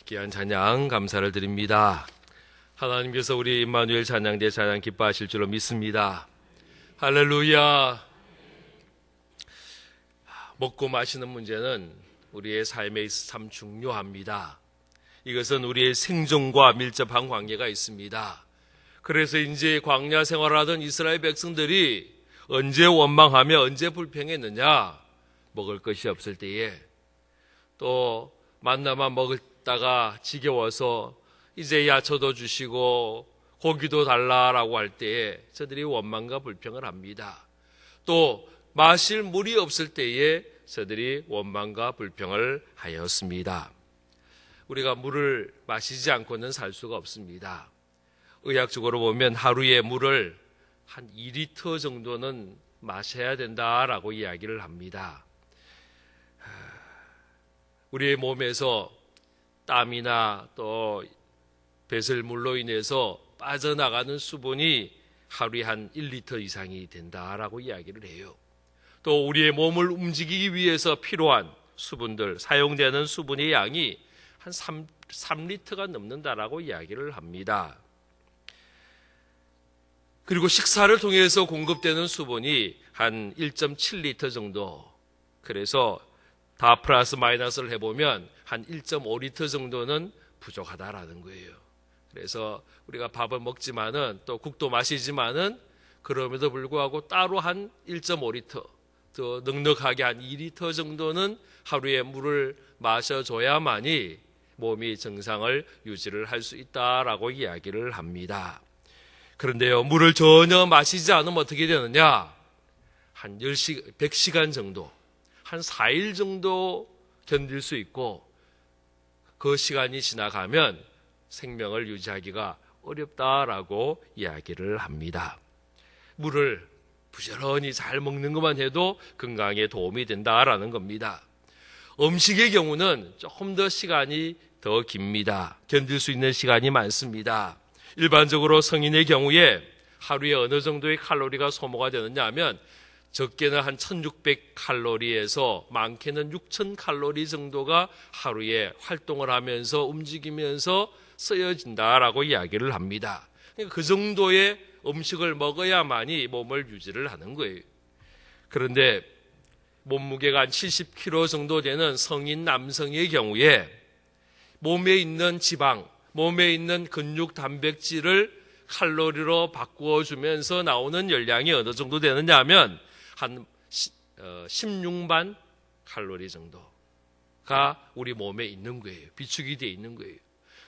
귀한 찬양 감사를 드립니다. 하나님께서 우리 임마누엘 찬양대 찬양 기뻐하실 줄로 믿습니다. 할렐루야. 먹고 마시는 문제는 우리의 삶에 있어 참 중요합니다. 이것은 우리의 생존과 밀접한 관계가 있습니다. 그래서 이제 광야 생활하던 이스라엘 백성들이 언제 원망하며 언제 불평했느냐? 먹을 것이 없을 때에, 또 만나만 먹다가 지겨워서 이제야 저도 주시고 고기도 달라라고 할 때에 저들이 원망과 불평을 합니다. 또 마실 물이 없을 때에 저들이 원망과 불평을 하였습니다. 우리가 물을 마시지 않고는 살 수가 없습니다. 의학적으로 보면 하루에 물을 한 2리터 정도는 마셔야 된다라고 이야기를 합니다. 우리의 몸에서 땀이나 또 배설물로 인해서 빠져나가는 수분이 하루에 한 1리터 이상이 된다라고 이야기를 해요. 또 우리의 몸을 움직이기 위해서 필요한 수분들, 사용되는 수분의 양이 한 3리터가 넘는다라고 이야기를 합니다. 그리고 식사를 통해서 공급되는 수분이 한 1.7리터 정도, 그래서 다 플러스 마이너스를 해보면 한 1.5리터 정도는 부족하다라는 거예요. 그래서 우리가 밥을 먹지만은 또 국도 마시지만은 그럼에도 불구하고 따로 한 1.5리터, 더 넉넉하게 한 2리터 정도는 하루에 물을 마셔줘야만이 몸이 정상을 유지를 할 수 있다라고 이야기를 합니다. 그런데요, 물을 전혀 마시지 않으면 어떻게 되느냐? 한 100시간 정도, 한 4일 정도 견딜 수 있고, 그 시간이 지나가면 생명을 유지하기가 어렵다라고 이야기를 합니다. 물을 부지런히 잘 먹는 것만 해도 건강에 도움이 된다라는 겁니다. 음식의 경우는 조금 더 시간이 더 깁니다. 견딜 수 있는 시간이 많습니다. 일반적으로 성인의 경우에 하루에 어느 정도의 칼로리가 소모가 되느냐 하면 적게는 한 1600칼로리에서 많게는 6000칼로리 정도가 하루에 활동을 하면서 움직이면서 쓰여진다라고 이야기를 합니다. 그러니까 그 정도의 음식을 먹어야만이 몸을 유지를 하는 거예요. 그런데 몸무게가 한 70kg 정도 되는 성인 남성의 경우에 몸에 있는 지방, 몸에 있는 근육 단백질을 칼로리로 바꾸어 주면서 나오는 열량이 어느 정도 되느냐 하면 한 16만 칼로리 정도가 우리 몸에 있는 거예요. 비축이 되어 있는 거예요.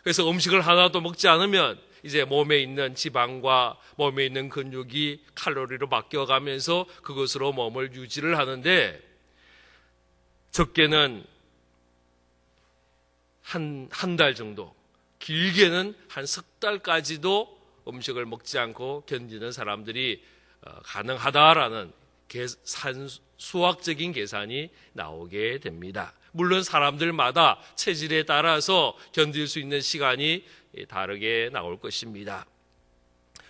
그래서 음식을 하나도 먹지 않으면 이제 몸에 있는 지방과 몸에 있는 근육이 칼로리로 바뀌어가면서 그것으로 몸을 유지를 하는데, 적게는 한 달 정도, 길게는 한 석 달까지도 음식을 먹지 않고 견디는 사람들이 가능하다라는 수학적인 계산이 나오게 됩니다. 물론 사람들마다 체질에 따라서 견딜 수 있는 시간이 다르게 나올 것입니다.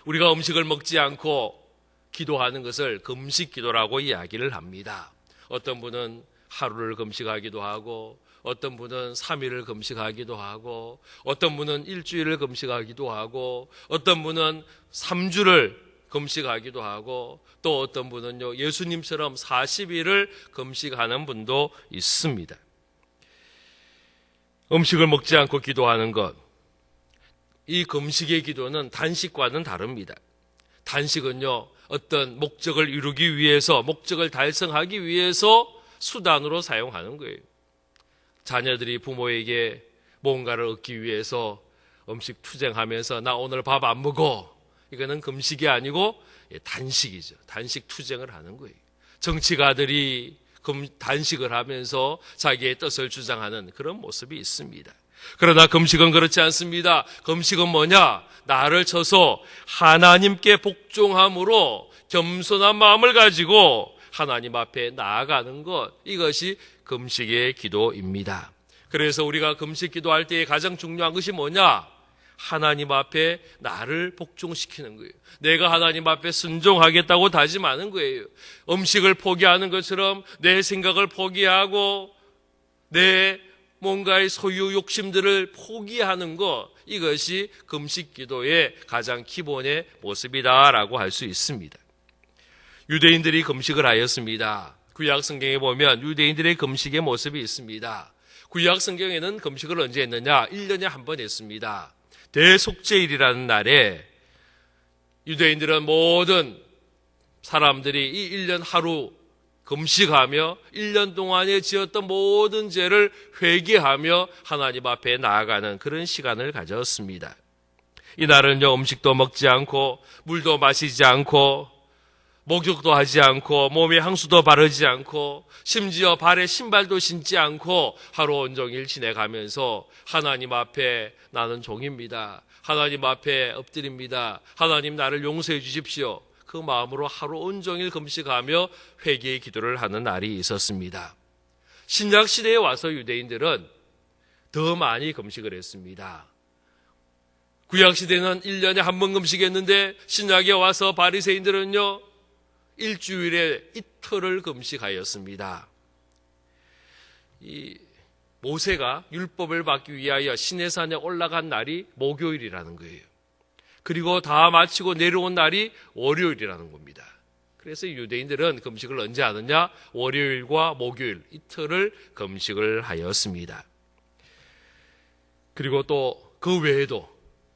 우리가 음식을 먹지 않고 기도하는 것을 금식 기도라고 이야기를 합니다. 어떤 분은 하루를 금식하기도 하고, 어떤 분은 3일을 금식하기도 하고, 어떤 분은 일주일을 금식하기도 하고, 어떤 분은 3주를 금식하기도 하고, 또 어떤 분은요, 예수님처럼 40일을 금식하는 분도 있습니다. 음식을 먹지 않고 기도하는 것, 이 금식의 기도는 단식과는 다릅니다. 단식은요, 어떤 목적을 이루기 위해서, 목적을 달성하기 위해서 수단으로 사용하는 거예요. 자녀들이 부모에게 뭔가를 얻기 위해서 음식 투쟁하면서 나 오늘 밥 안 먹어, 이거는 금식이 아니고 단식이죠. 단식 투쟁을 하는 거예요. 정치가들이 단식을 하면서 자기의 뜻을 주장하는 그런 모습이 있습니다. 그러나 금식은 그렇지 않습니다. 금식은 뭐냐? 나를 쳐서 하나님께 복종함으로 겸손한 마음을 가지고 하나님 앞에 나아가는 것, 이것이 금식의 기도입니다. 그래서 우리가 금식 기도할 때 가장 중요한 것이 뭐냐? 하나님 앞에 나를 복종시키는 거예요. 내가 하나님 앞에 순종하겠다고 다짐하는 거예요. 음식을 포기하는 것처럼 내 생각을 포기하고 내 뭔가의 소유 욕심들을 포기하는 것, 이것이 금식 기도의 가장 기본의 모습이다라고 할 수 있습니다. 유대인들이 금식을 하였습니다. 구약 성경에 보면 유대인들의 금식의 모습이 있습니다. 구약 성경에는 금식을 언제 했느냐? 1년에 한 번 했습니다. 대속죄일이라는 날에 유대인들은 모든 사람들이 이 1년 하루 금식하며 1년 동안에 지었던 모든 죄를 회개하며 하나님 앞에 나아가는 그런 시간을 가졌습니다. 이날은요, 음식도 먹지 않고 물도 마시지 않고 목욕도 하지 않고 몸에 향수도 바르지 않고 심지어 발에 신발도 신지 않고 하루 온종일 지내가면서 하나님 앞에 나는 종입니다. 하나님 앞에 엎드립니다. 하나님 나를 용서해 주십시오. 그 마음으로 하루 온종일 금식하며 회개의 기도를 하는 날이 있었습니다. 신약 시대에 와서 유대인들은 더 많이 금식을 했습니다. 구약 시대는 1년에 한 번 금식했는데 신약에 와서 바리새인들은요, 일주일에 이틀을 금식하였습니다. 이 모세가 율법을 받기 위하여 시내산에 올라간 날이 목요일이라는 거예요. 그리고 다 마치고 내려온 날이 월요일이라는 겁니다. 그래서 유대인들은 금식을 언제 하느냐? 월요일과 목요일 이틀을 금식을 하였습니다. 그리고 또 그 외에도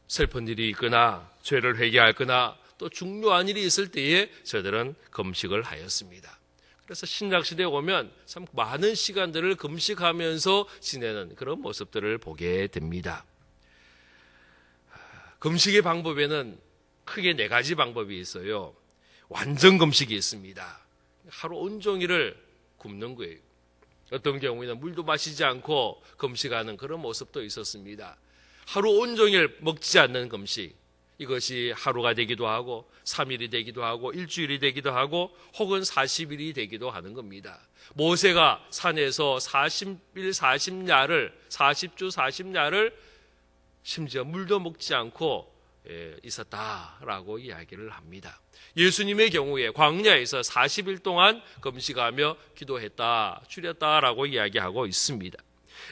슬픈 일이 있거나 죄를 회개하거나 또 중요한 일이 있을 때에 저들은 금식을 하였습니다. 그래서 신약시대에 오면 참 많은 시간들을 금식하면서 지내는 그런 모습들을 보게 됩니다. 금식의 방법에는 크게 4가지 방법이 있어요. 완전 금식이 있습니다. 하루 온종일을 굶는 거예요. 어떤 경우에는 물도 마시지 않고 금식하는 그런 모습도 있었습니다. 하루 온종일 먹지 않는 금식, 이것이 하루가 되기도 하고 3일이 되기도 하고 일주일이 되기도 하고 혹은 40일이 되기도 하는 겁니다. 모세가 산에서 40일 40야를 40주 40야를 심지어 물도 먹지 않고 있었다라고 이야기를 합니다. 예수님의 경우에 광야에서 40일 동안 금식하며 기도했다, 추렸다라고 이야기하고 있습니다.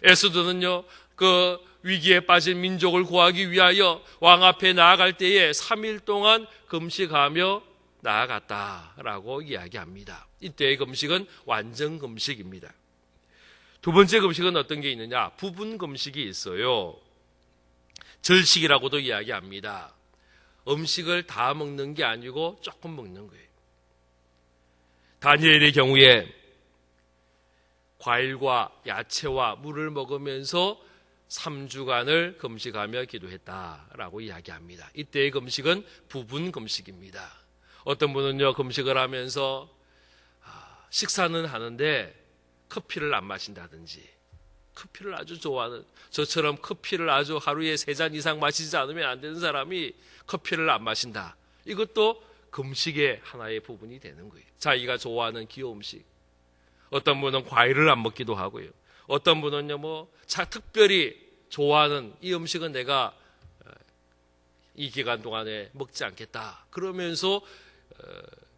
에스더는요, 그 위기에 빠진 민족을 구하기 위하여 왕 앞에 나아갈 때에 3일 동안 금식하며 나아갔다라고 이야기합니다. 이때의 금식은 완전 금식입니다. 두 번째 금식은 어떤 게 있느냐? 부분 금식이 있어요. 절식이라고도 이야기합니다. 음식을 다 먹는 게 아니고 조금 먹는 거예요. 다니엘의 경우에 과일과 야채와 물을 먹으면서 3주간을 금식하며 기도했다라고 이야기합니다. 이때의 금식은 부분 금식입니다. 어떤 분은요, 금식을 하면서 식사는 하는데 커피를 안 마신다든지, 커피를 아주 좋아하는, 저처럼 커피를 아주 하루에 3잔 이상 마시지 않으면 안 되는 사람이 커피를 안 마신다. 이것도 금식의 하나의 부분이 되는 거예요. 자기가 좋아하는 기호 음식. 어떤 분은 과일을 안 먹기도 하고요. 어떤 분은요, 특별히 좋아하는 이 음식은 내가 이 기간 동안에 먹지 않겠다. 그러면서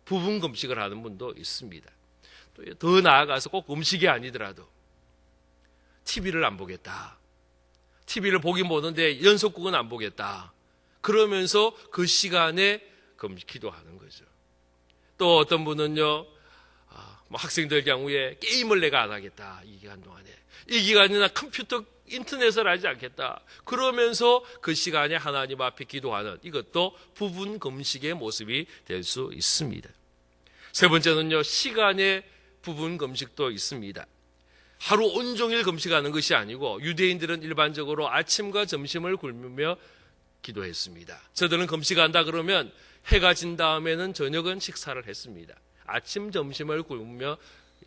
부분 금식을 하는 분도 있습니다. 또 더 나아가서 꼭 음식이 아니더라도 TV를 안 보겠다. TV를 보긴 보는데 연속극은 안 보겠다. 그러면서 그 시간에 기도하는 거죠. 또 어떤 분은요, 학생들 경우에 게임을 내가 안 하겠다. 이 기간 동안에. 이 기간에 나 컴퓨터, 인터넷을 하지 않겠다. 그러면서 그 시간에 하나님 앞에 기도하는, 이것도 부분 금식의 모습이 될 수 있습니다. 세 번째는요, 시간의 부분 금식도 있습니다. 하루 온종일 금식하는 것이 아니고 유대인들은 일반적으로 아침과 점심을 굶으며 기도했습니다. 저들은 금식한다 그러면 해가 진 다음에는 저녁은 식사를 했습니다. 아침, 점심을 굶으며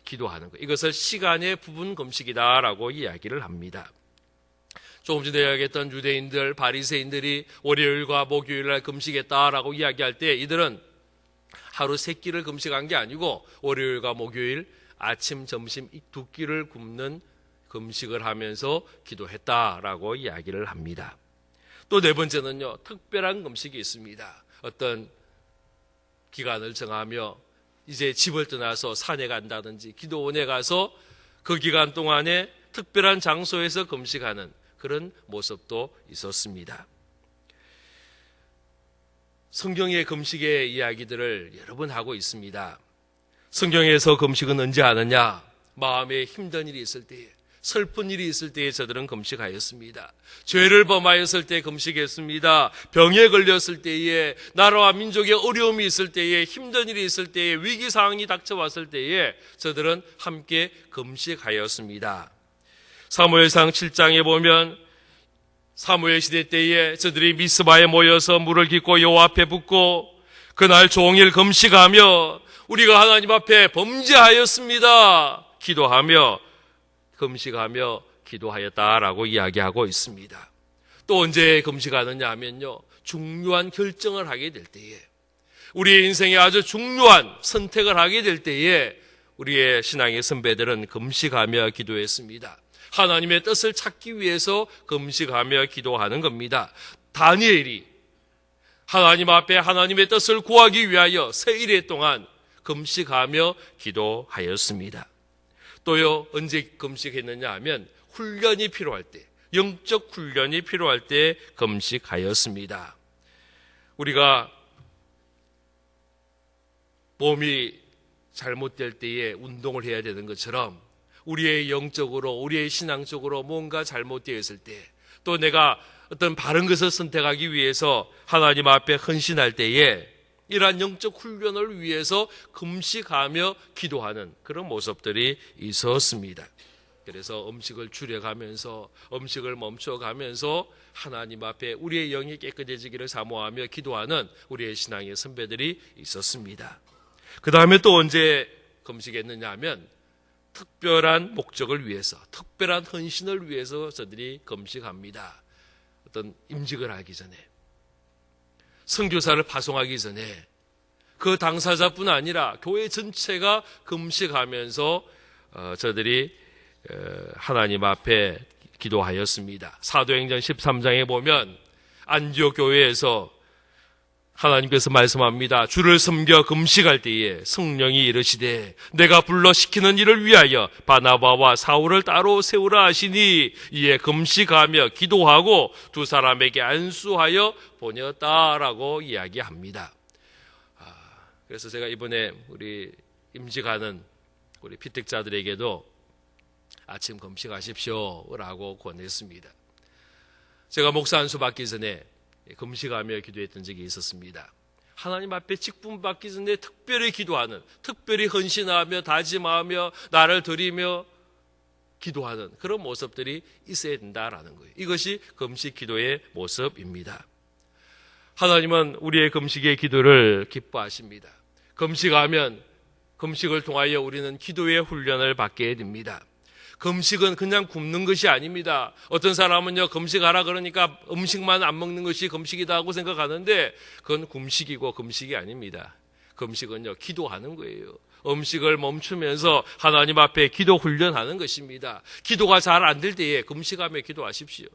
기도하는 것. 이것을 시간의 부분 금식이다라고 이야기를 합니다. 조금 전에 이야기했던 유대인들, 바리새인들이 월요일과 목요일날 금식했다라고 이야기할 때 이들은 하루 3끼를 금식한 게 아니고 월요일과 목요일 아침, 점심 이 2끼를 굶는 금식을 하면서 기도했다라고 이야기를 합니다. 또 네 번째는요, 특별한 금식이 있습니다. 어떤 기간을 정하며 이제 집을 떠나서 산에 간다든지 기도원에 가서 그 기간 동안에 특별한 장소에서 금식하는 그런 모습도 있었습니다. 성경의 금식의 이야기들을 여러 번 하고 있습니다. 성경에서 금식은 언제 하느냐? 마음에 힘든 일이 있을 때에, 슬픈 일이 있을 때에 저들은 금식하였습니다. 죄를 범하였을 때 금식했습니다. 병에 걸렸을 때에, 나라와 민족의 어려움이 있을 때에, 힘든 일이 있을 때에, 위기 상황이 닥쳐왔을 때에 저들은 함께 금식하였습니다. 사무엘상 7장에 보면 사무엘 시대 때에 저들이 미스바에 모여서 물을 깃고 여호와 앞에 붓고 그날 종일 금식하며 우리가 하나님 앞에 범죄하였습니다. 기도하며 금식하며 기도하였다라고 이야기하고 있습니다. 또 언제 금식하느냐 하면요, 중요한 결정을 하게 될 때에, 우리의 인생에 아주 중요한 선택을 하게 될 때에 우리의 신앙의 선배들은 금식하며 기도했습니다. 하나님의 뜻을 찾기 위해서 금식하며 기도하는 겁니다. 다니엘이 하나님 앞에 하나님의 뜻을 구하기 위하여 세일의 동안 금식하며 기도하였습니다. 또요, 언제 금식했느냐 하면 훈련이 필요할 때, 영적 훈련이 필요할 때 금식하였습니다. 우리가 몸이 잘못될 때에 운동을 해야 되는 것처럼 우리의 영적으로, 우리의 신앙적으로 뭔가 잘못되어 있을 때, 또 내가 어떤 바른 것을 선택하기 위해서 하나님 앞에 헌신할 때에 이러한 영적 훈련을 위해서 금식하며 기도하는 그런 모습들이 있었습니다. 그래서 음식을 줄여가면서, 음식을 멈춰가면서 하나님 앞에 우리의 영이 깨끗해지기를 사모하며 기도하는 우리의 신앙의 선배들이 있었습니다. 그 다음에 또 언제 금식했느냐 하면 특별한 목적을 위해서, 특별한 헌신을 위해서 저들이 금식합니다. 어떤 임직을 하기 전에, 선교사를 파송하기 전에, 그 당사자뿐 아니라 교회 전체가 금식하면서 저들이 하나님 앞에 기도하였습니다. 사도행전 13장에 보면 안디옥 교회에서 하나님께서 말씀합니다. 주를 섬겨 금식할 때에 성령이 이르시되 내가 불러 시키는 일을 위하여 바나바와 사울을 따로 세우라 하시니 이에 금식하며 기도하고 두 사람에게 안수하여 보냈다라고 이야기합니다. 그래서 제가 이번에 우리 임직하는 우리 피택자들에게도 아침 금식하십시오라고 권했습니다. 제가 목사 안수 받기 전에 금식하며 기도했던 적이 있었습니다. 하나님 앞에 직분 받기 전에 특별히 기도하는, 특별히 헌신하며 다짐하며 나를 드리며 기도하는 그런 모습들이 있어야 된다라는 거예요. 이것이 금식 기도의 모습입니다. 하나님은 우리의 금식의 기도를 기뻐하십니다. 금식하면 금식을 통하여 우리는 기도의 훈련을 받게 됩니다. 금식은 그냥 굶는 것이 아닙니다. 어떤 사람은요, 금식하라 그러니까 음식만 안 먹는 것이 금식이다 하고 생각하는데 그건 금식이고 금식이 아닙니다. 금식은요, 기도하는 거예요. 음식을 멈추면서 하나님 앞에 기도 훈련하는 것입니다. 기도가 잘 안 될 때에 금식하며 기도하십시오.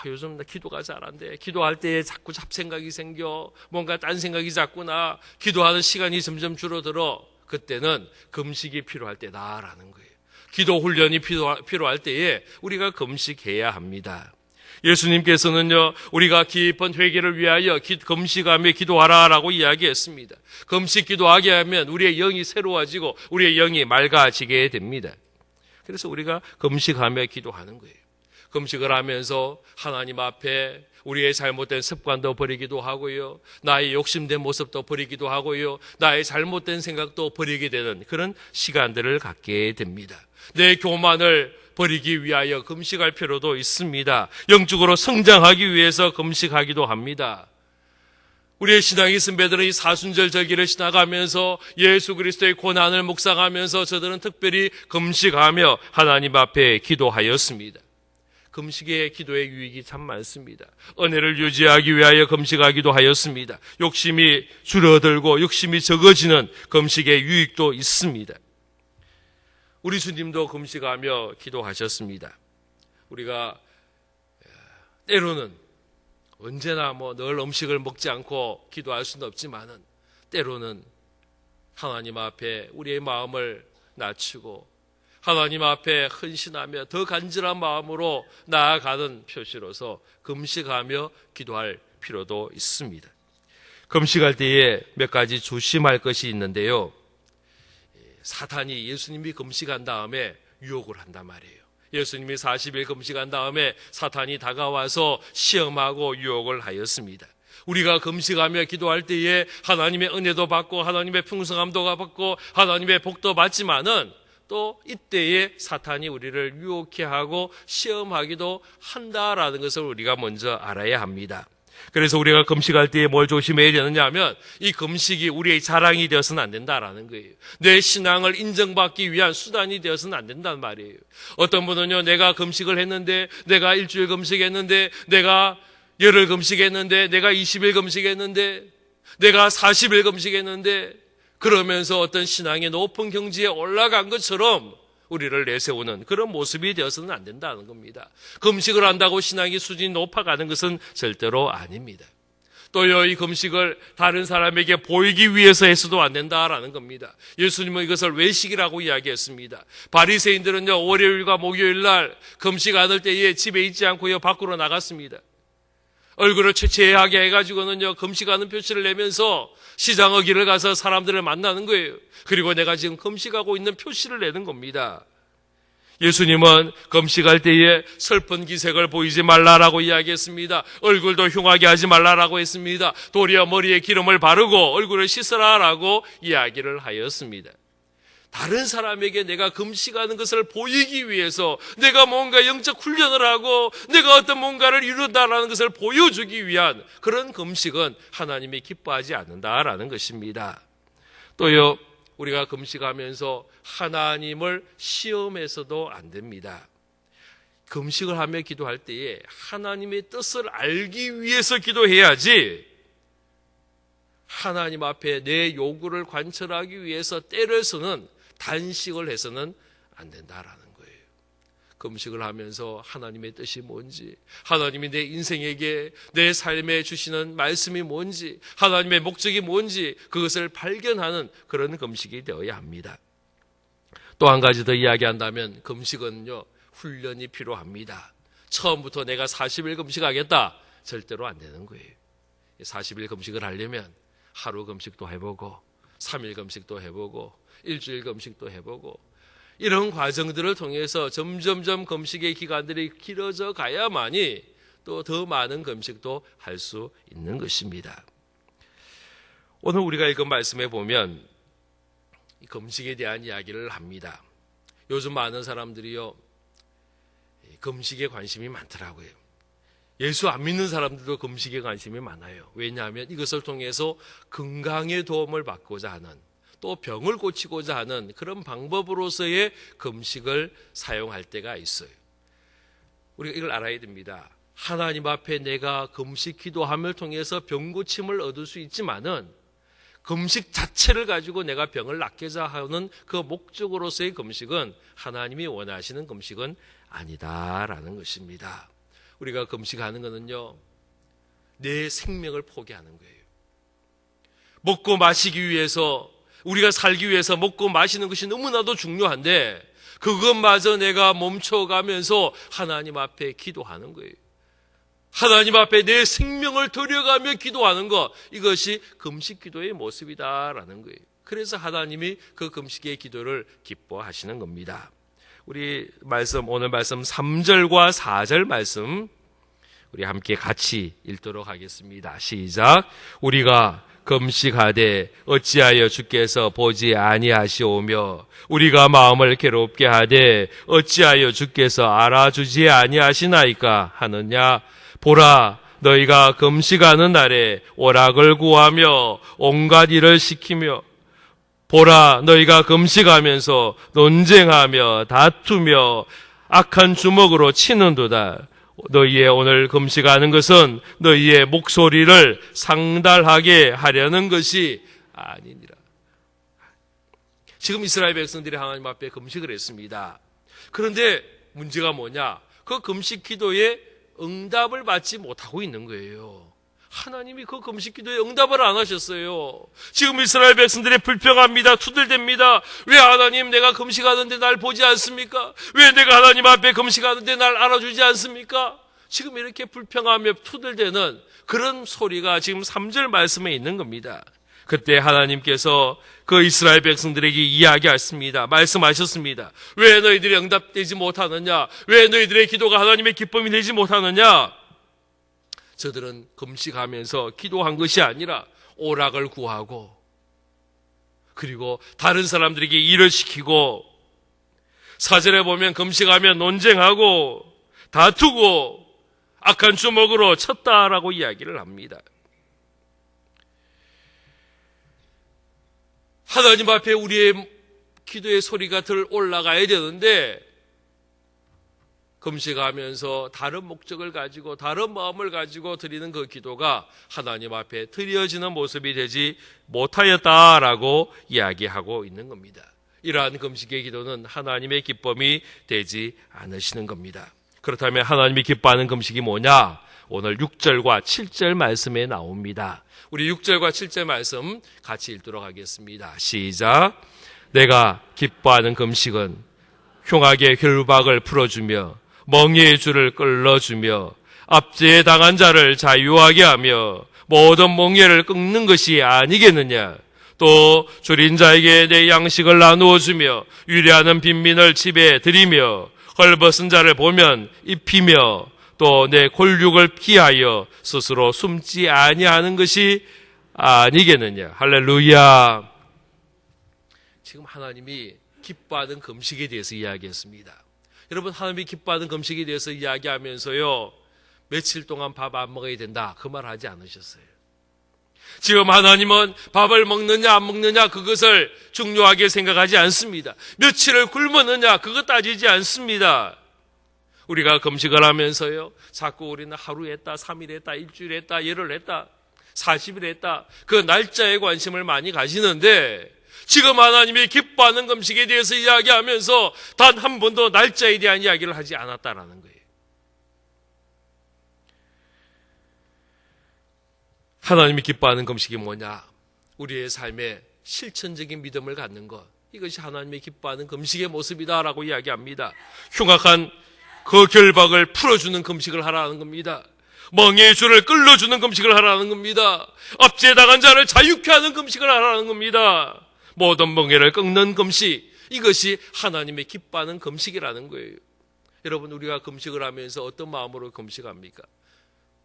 요즘 나 기도가 잘 안 돼. 기도할 때에 자꾸 잡생각이 생겨. 뭔가 딴 생각이 자꾸 나. 기도하는 시간이 점점 줄어들어. 그때는 금식이 필요할 때다라는 거예요. 기도 훈련이 필요할 때에 우리가 금식해야 합니다. 예수님께서는요, 우리가 깊은 회개를 위하여 금식하며 기도하라라고 이야기했습니다. 금식 기도하게 하면 우리의 영이 새로워지고 우리의 영이 맑아지게 됩니다. 그래서 우리가 금식하며 기도하는 거예요. 금식을 하면서 하나님 앞에 우리의 잘못된 습관도 버리기도 하고요. 나의 욕심된 모습도 버리기도 하고요. 나의 잘못된 생각도 버리게 되는 그런 시간들을 갖게 됩니다. 내 교만을 버리기 위하여 금식할 필요도 있습니다. 영적으로 성장하기 위해서 금식하기도 합니다. 우리의 신앙의 선배들은 이 사순절 절기를 지나가면서 예수 그리스도의 고난을 묵상하면서 저들은 특별히 금식하며 하나님 앞에 기도하였습니다. 금식의 기도의 유익이 참 많습니다. 은혜를 유지하기 위하여 금식하기도 하였습니다. 욕심이 줄어들고 욕심이 적어지는 금식의 유익도 있습니다. 우리 주님도 금식하며 기도하셨습니다. 우리가 때로는 언제나 늘 음식을 먹지 않고 기도할 수는 없지만은 때로는 하나님 앞에 우리의 마음을 낮추고 하나님 앞에 헌신하며 더 간절한 마음으로 나아가는 표시로서 금식하며 기도할 필요도 있습니다. 금식할 때에 몇 가지 조심할 것이 있는데요. 사탄이 예수님이 금식한 다음에 유혹을 한단 말이에요. 예수님이 40일 금식한 다음에 사탄이 다가와서 시험하고 유혹을 하였습니다. 우리가 금식하며 기도할 때에 하나님의 은혜도 받고 하나님의 풍성함도 받고 하나님의 복도 받지만은 또 이때에 사탄이 우리를 유혹해 하고 시험하기도 한다라는 것을 우리가 먼저 알아야 합니다. 그래서 우리가 금식할 때에 뭘 조심해야 되느냐 하면 이 금식이 우리의 자랑이 되어서는 안 된다라는 거예요. 내 신앙을 인정받기 위한 수단이 되어서는 안 된단 말이에요. 어떤 분은요, 내가 금식을 했는데, 내가 일주일 금식했는데, 내가 열흘 금식했는데, 내가 20일 금식했는데, 내가 40일 금식했는데, 그러면서 어떤 신앙의 높은 경지에 올라간 것처럼 우리를 내세우는 그런 모습이 되어서는 안 된다는 겁니다. 금식을 한다고 신앙의 수준이 높아가는 것은 절대로 아닙니다. 또요, 이 금식을 다른 사람에게 보이기 위해서 해서도 안 된다라는 겁니다. 예수님은 이것을 외식이라고 이야기했습니다. 바리새인들은요, 월요일과 목요일 날 금식 않을 때에 집에 있지 않고요, 밖으로 나갔습니다. 얼굴을 최채하게 해가지고는요, 금식하는 표시를 내면서 시장 어귀를 가서 사람들을 만나는 거예요. 그리고 내가 지금 금식하고 있는 표시를 내는 겁니다. 예수님은 금식할 때에 슬픈 기색을 보이지 말라라고 이야기했습니다. 얼굴도 흉하게 하지 말라라고 했습니다. 도리어 머리에 기름을 바르고 얼굴을 씻으라라고 이야기를 하였습니다. 다른 사람에게 내가 금식하는 것을 보이기 위해서 내가 뭔가 영적 훈련을 하고 내가 어떤 뭔가를 이룬다라는 것을 보여주기 위한 그런 금식은 하나님이 기뻐하지 않는다라는 것입니다. 또요, 우리가 금식하면서 하나님을 시험해서도 안 됩니다. 금식을 하며 기도할 때에 하나님의 뜻을 알기 위해서 기도해야지 하나님 앞에 내 요구를 관철하기 위해서 때를 쓰는 단식을 해서는 안 된다라는 거예요. 금식을 하면서 하나님의 뜻이 뭔지, 하나님이 내 인생에게 내 삶에 주시는 말씀이 뭔지, 하나님의 목적이 뭔지 그것을 발견하는 그런 금식이 되어야 합니다. 또 한 가지 더 이야기한다면 금식은요, 훈련이 필요합니다. 처음부터 내가 40일 금식하겠다, 절대로 안 되는 거예요. 40일 금식을 하려면 하루 금식도 해보고 3일 금식도 해보고 일주일 금식도 해보고 이런 과정들을 통해서 점점점 금식의 기간들이 길어져 가야만이 또 더 많은 금식도 할 수 있는 것입니다. 오늘 우리가 읽은 말씀에 보면 금식에 대한 이야기를 합니다. 요즘 많은 사람들이요, 금식에 관심이 많더라고요. 예수 안 믿는 사람들도 금식에 관심이 많아요. 왜냐하면 이것을 통해서 건강에 도움을 받고자 하는, 또 병을 고치고자 하는 그런 방법으로서의 금식을 사용할 때가 있어요. 우리가 이걸 알아야 됩니다. 하나님 앞에 내가 금식 기도함을 통해서 병 고침을 얻을 수 있지만은 금식 자체를 가지고 내가 병을 낫게자 하는 그 목적으로서의 금식은 하나님이 원하시는 금식은 아니다라는 것입니다. 우리가 금식하는 것은요, 내 생명을 포기하는 거예요. 먹고 마시기 위해서, 우리가 살기 위해서 먹고 마시는 것이 너무나도 중요한데 그것마저 내가 멈춰가면서 하나님 앞에 기도하는 거예요. 하나님 앞에 내 생명을 들여가며 기도하는 것, 이것이 금식 기도의 모습이다라는 거예요. 그래서 하나님이 그 금식의 기도를 기뻐하시는 겁니다. 우리 말씀, 오늘 말씀 3절과 4절 말씀 우리 함께 같이 읽도록 하겠습니다. 시작. 우리가 금식하되 어찌하여 주께서 보지 아니하시오며 우리가 마음을 괴롭게 하되 어찌하여 주께서 알아주지 아니하시나이까 하느냐. 보라, 너희가 금식하는 날에 오락을 구하며 온갖 일을 시키며, 보라, 너희가 금식하면서 논쟁하며 다투며 악한 주먹으로 치는도다. 너희의 오늘 금식하는 것은 너희의 목소리를 상달하게 하려는 것이 아니니라. 지금 이스라엘 백성들이 하나님 앞에 금식을 했습니다. 그런데 문제가 뭐냐? 그 금식 기도에 응답을 받지 못하고 있는 거예요. 하나님이 그 금식 기도에 응답을 안 하셨어요. 지금 이스라엘 백성들이 불평합니다. 투덜댑니다. 왜 하나님 내가 금식하는데 날 보지 않습니까? 왜 내가 하나님 앞에 금식하는데 날 알아주지 않습니까? 지금 이렇게 불평하며 투덜대는 그런 소리가 지금 3절 말씀에 있는 겁니다. 그때 하나님께서 그 이스라엘 백성들에게 이야기하셨습니다. 말씀하셨습니다. 왜 너희들이 응답되지 못하느냐? 왜 너희들의 기도가 하나님의 기쁨이 되지 못하느냐? 저들은 금식하면서 기도한 것이 아니라 오락을 구하고, 그리고 다른 사람들에게 일을 시키고, 4절에 보면 금식하면 논쟁하고 다투고 악한 주먹으로 쳤다라고 이야기를 합니다. 하나님 앞에 우리의 기도의 소리가 들 올라가야 되는데, 금식하면서 다른 목적을 가지고 다른 마음을 가지고 드리는 그 기도가 하나님 앞에 드려지는 모습이 되지 못하였다라고 이야기하고 있는 겁니다. 이러한 금식의 기도는 하나님의 기쁨이 되지 않으시는 겁니다. 그렇다면 하나님이 기뻐하는 금식이 뭐냐? 오늘 6절과 7절 말씀에 나옵니다. 우리 6절과 7절 말씀 같이 읽도록 하겠습니다. 시작. 내가 기뻐하는 금식은 흉악의 결박을 풀어주며 멍에의 줄을 끌어주며 압제에 당한 자를 자유하게 하며 모든 멍에를 끊는 것이 아니겠느냐? 또 줄인 자에게 내 양식을 나누어 주며 유리하는 빈민을 집에 들이며 헐벗은 자를 보면 입히며 또 내 골육을 피하여 스스로 숨지 아니하는 것이 아니겠느냐? 할렐루야. 지금 하나님이 기뻐하는 금식에 대해서 이야기했습니다. 여러분, 하나님이 기뻐하는 금식에 대해서 이야기하면서요, 며칠 동안 밥 안 먹어야 된다, 그 말 하지 않으셨어요. 지금 하나님은 밥을 먹느냐 안 먹느냐 그것을 중요하게 생각하지 않습니다. 며칠을 굶었느냐 그것 따지지 않습니다. 우리가 금식을 하면서요, 자꾸 우리는 하루 했다, 3일 했다, 일주일 했다, 열흘 했다, 40일 했다, 그 날짜에 관심을 많이 가지는데, 지금 하나님이 기뻐하는 금식에 대해서 이야기하면서 단 한 번도 날짜에 대한 이야기를 하지 않았다라는 거예요. 하나님이 기뻐하는 금식이 뭐냐? 우리의 삶에 실천적인 믿음을 갖는 것, 이것이 하나님이 기뻐하는 금식의 모습이다라고 이야기합니다. 흉악한 그 결박을 풀어주는 금식을 하라는 겁니다. 멍에의 줄을 끌어주는 금식을 하라는 겁니다. 압제에 당한 자를 자유케 하는 금식을 하라는 겁니다. 모든 멍에를 끊는 금식, 이것이 하나님의 기뻐하는 금식이라는 거예요. 여러분, 우리가 금식을 하면서 어떤 마음으로 금식합니까?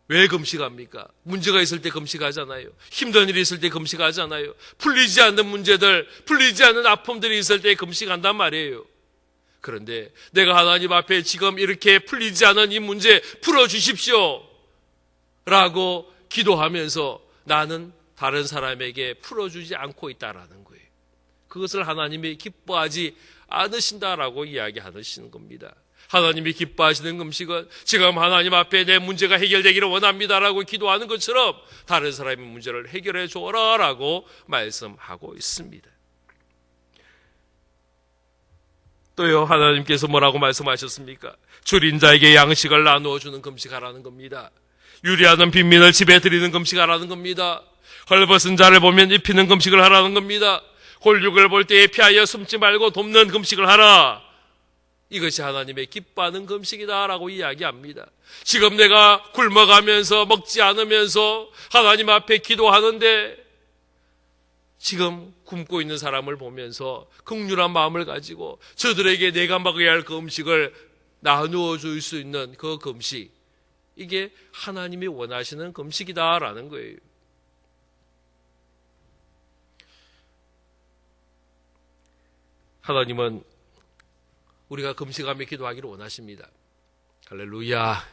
왜 금식합니까? 문제가 있을 때 금식하잖아요. 힘든 일이 있을 때 금식하잖아요. 풀리지 않는 문제들, 풀리지 않는 아픔들이 있을 때 금식한단 말이에요. 그런데 내가 하나님 앞에 지금 이렇게 풀리지 않은 이 문제 풀어주십시오 라고 기도하면서 나는 다른 사람에게 풀어주지 않고 있다라는 거예요. 그것을 하나님이 기뻐하지 않으신다라고 이야기하시는 겁니다. 하나님이 기뻐하시는 금식은 지금 하나님 앞에 내 문제가 해결되기를 원합니다라고 기도하는 것처럼 다른 사람의 문제를 해결해 줘라라고 말씀하고 있습니다. 또요, 하나님께서 뭐라고 말씀하셨습니까? 줄인 자에게 양식을 나누어 주는 금식하라는 겁니다. 유리하는 빈민을 집에 들이는 금식하라는 겁니다. 헐벗은 자를 보면 입히는 금식을 하라는 겁니다. 골육을 볼 때에 피하여 숨지 말고 돕는 금식을 하라. 이것이 하나님의 기뻐하는 금식이다라고 이야기합니다. 지금 내가 굶어가면서 먹지 않으면서 하나님 앞에 기도하는데, 지금 굶고 있는 사람을 보면서 긍휼한 마음을 가지고 저들에게 내가 먹어야 할 그 음식을 나누어 줄 수 있는 그 금식, 이게 하나님이 원하시는 금식이다라는 거예요. 하나님은 우리가 금식하며 기도하기를 원하십니다. 할렐루야.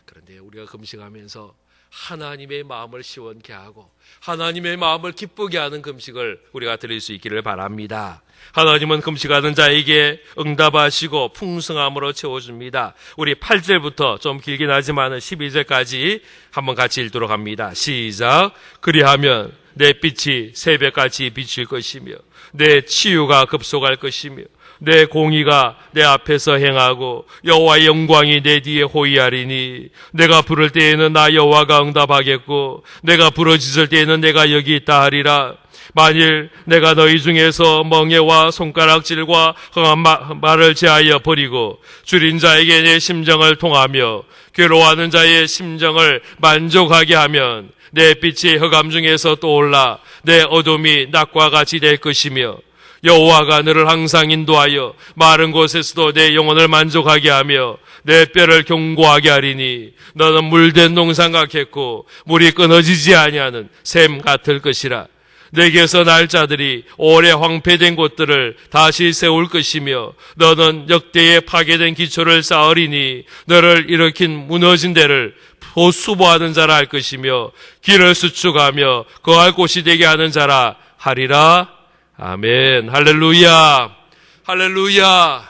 그런데 우리가 금식하면서 하나님의 마음을 시원케 하고 하나님의 마음을 기쁘게 하는 금식을 우리가 드릴 수 있기를 바랍니다. 하나님은 금식하는 자에게 응답하시고 풍성함으로 채워줍니다. 우리 8절부터 좀 길긴 하지만 12절까지 한번 같이 읽도록 합니다. 시작. 그리하면 내 빛이 새벽같이 비칠 것이며 내 치유가 급속할 것이며 내 공의가 내 앞에서 행하고 여호와의 영광이 내 뒤에 호위하리니 내가 부를 때에는 나 여호와가 응답하겠고 내가 부르짖을 때에는 내가 여기 있다 하리라. 만일 내가 너희 중에서 멍에와 손가락질과 흥한 말을 제하여 버리고 줄인 자에게 내 심정을 통하며 괴로워하는 자의 심정을 만족하게 하면 내 빛이 흑암 중에서 떠올라 내 어둠이 낮과 같이 될 것이며 여호와가 너를 항상 인도하여 마른 곳에서도 내 영혼을 만족하게 하며 내 뼈를 견고하게 하리니 너는 물된 동산 같겠고 물이 끊어지지 아니하는 샘 같을 것이라. 내게서 날 자들이 오래 황폐된 곳들을 다시 세울 것이며 너는 역대의 파괴된 기초를 쌓으리니 너를 일으킨 무너진 데를 수보하는 자라 할 것이며 길을 수축하며 거할 곳이 되게 하는 자라 하리라. 아멘. 할렐루야. 할렐루야.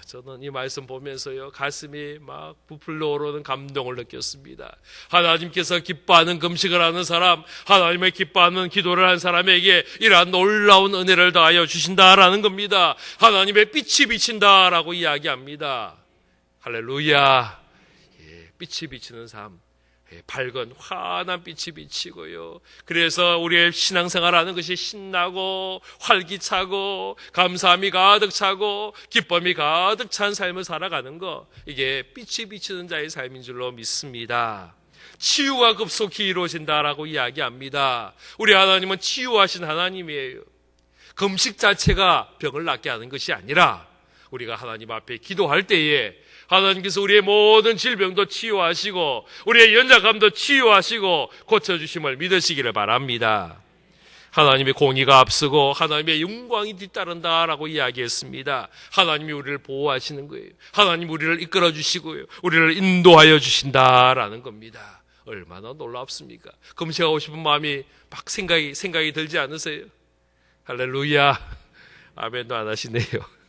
저는 이 말씀 보면서요, 가슴이 막 부풀러 오르는 감동을 느꼈습니다. 하나님께서 기뻐하는 금식을 하는 사람, 하나님의 기뻐하는 기도를 한 사람에게 이러한 놀라운 은혜를 더하여 주신다라는 겁니다. 하나님의 빛이 비친다라고 이야기합니다. 할렐루야. 빛이 비치는 삶, 밝은 환한 빛이 비치고요. 그래서 우리의 신앙생활하는 것이 신나고 활기차고 감사함이 가득 차고 기쁨이 가득 찬 삶을 살아가는 것, 이게 빛이 비치는 자의 삶인 줄로 믿습니다. 치유가 급속히 이루어진다라고 이야기합니다. 우리 하나님은 치유하신 하나님이에요. 금식 자체가 병을 낫게 하는 것이 아니라 우리가 하나님 앞에 기도할 때에 하나님께서 우리의 모든 질병도 치유하시고 우리의 연약함도 치유하시고 고쳐주심을 믿으시기를 바랍니다. 하나님의 공의가 앞서고 하나님의 영광이 뒤따른다라고 이야기했습니다. 하나님이 우리를 보호하시는 거예요. 하나님이 우리를 이끌어 주시고요, 우리를 인도하여 주신다라는 겁니다. 얼마나 놀랍습니까? 금식하고 싶은 마음이 막 생각이 들지 않으세요? 할렐루야. 아멘도 안 하시네요.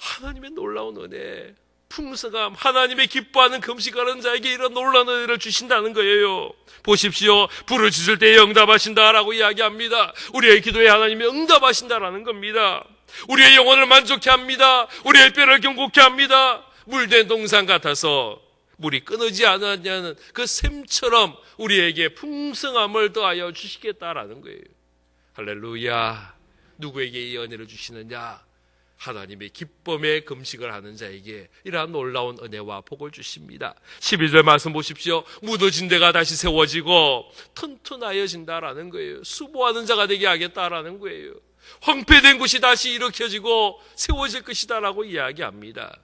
하나님의 놀라운 은혜, 풍성함, 하나님의 기뻐하는 금식하는 자에게 이런 놀라운 은혜를 주신다는 거예요. 보십시오. 부르짖을 때에 응답하신다라고 이야기합니다. 우리의 기도에 하나님이 응답하신다라는 겁니다. 우리의 영혼을 만족케 합니다. 우리의 뼈를 견고케 합니다. 물된 동산 같아서 물이 끊어지 않았냐는 그 샘처럼 우리에게 풍성함을 더하여 주시겠다라는 거예요. 할렐루야. 누구에게 이 은혜를 주시느냐? 하나님의 기쁨의 금식을 하는 자에게 이러한 놀라운 은혜와 복을 주십니다. 12절 말씀 보십시오. 무너진 데가 다시 세워지고 튼튼하여진다라는 거예요. 수보하는 자가 되게 하겠다라는 거예요. 황폐된 곳이 다시 일으켜지고 세워질 것이다라고 이야기합니다.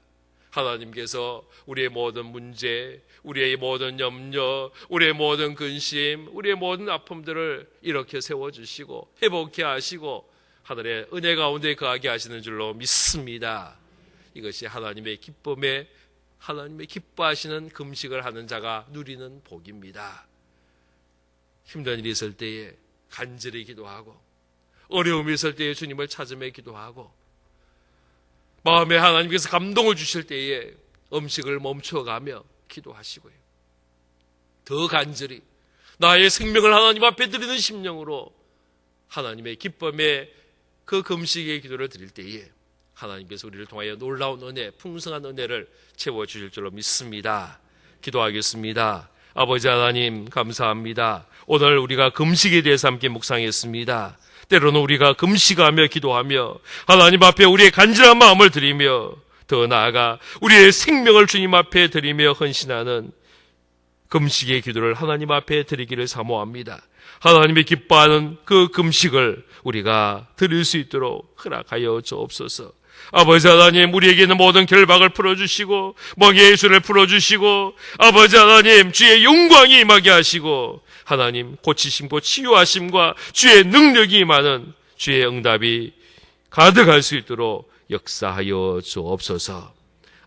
하나님께서 우리의 모든 문제, 우리의 모든 염려, 우리의 모든 근심, 우리의 모든 아픔들을 이렇게 세워주시고 회복케 하시고 하늘의 은혜 가운데 거하게 하시는 줄로 믿습니다. 이것이 하나님의 기쁨에, 하나님의 기뻐하시는 금식을 하는 자가 누리는 복입니다. 힘든 일이 있을 때에 간절히 기도하고, 어려움이 있을 때에 주님을 찾으며 기도하고, 마음에 하나님께서 감동을 주실 때에 음식을 멈춰가며 기도하시고요, 더 간절히 나의 생명을 하나님 앞에 드리는 심령으로 하나님의 기쁨에 그 금식의 기도를 드릴 때에 하나님께서 우리를 통하여 놀라운 은혜, 풍성한 은혜를 채워주실 줄로 믿습니다. 기도하겠습니다. 아버지 하나님 감사합니다. 오늘 우리가 금식에 대해서 함께 묵상했습니다. 때로는 우리가 금식하며 기도하며 하나님 앞에 우리의 간절한 마음을 드리며 더 나아가 우리의 생명을 주님 앞에 드리며 헌신하는 금식의 기도를 하나님 앞에 드리기를 사모합니다. 하나님의 기뻐하는 그 금식을 우리가 드릴 수 있도록 허락하여 주옵소서. 아버지 하나님, 우리에게 있는 모든 결박을 풀어주시고 멍에의 줄을 풀어주시고 아버지 하나님, 주의 영광이 임하게 하시고 하나님, 고치심과 치유하심과 주의 능력이 임하는 주의 응답이 가득할 수 있도록 역사하여 주옵소서.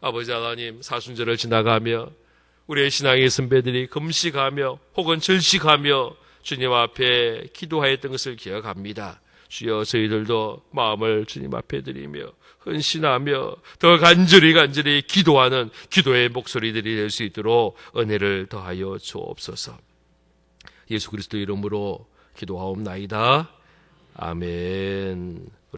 아버지 하나님, 사순절을 지나가며 우리의 신앙의 선배들이 금식하며 혹은 절식하며 주님 앞에 기도하였던 것을 기억합니다. 주여, 저희들도 마음을 주님 앞에 드리며 헌신하며 더 간절히 기도하는 기도의 목소리들이 될 수 있도록 은혜를 더하여 주옵소서. 예수 그리스도 이름으로 기도하옵나이다. 아멘.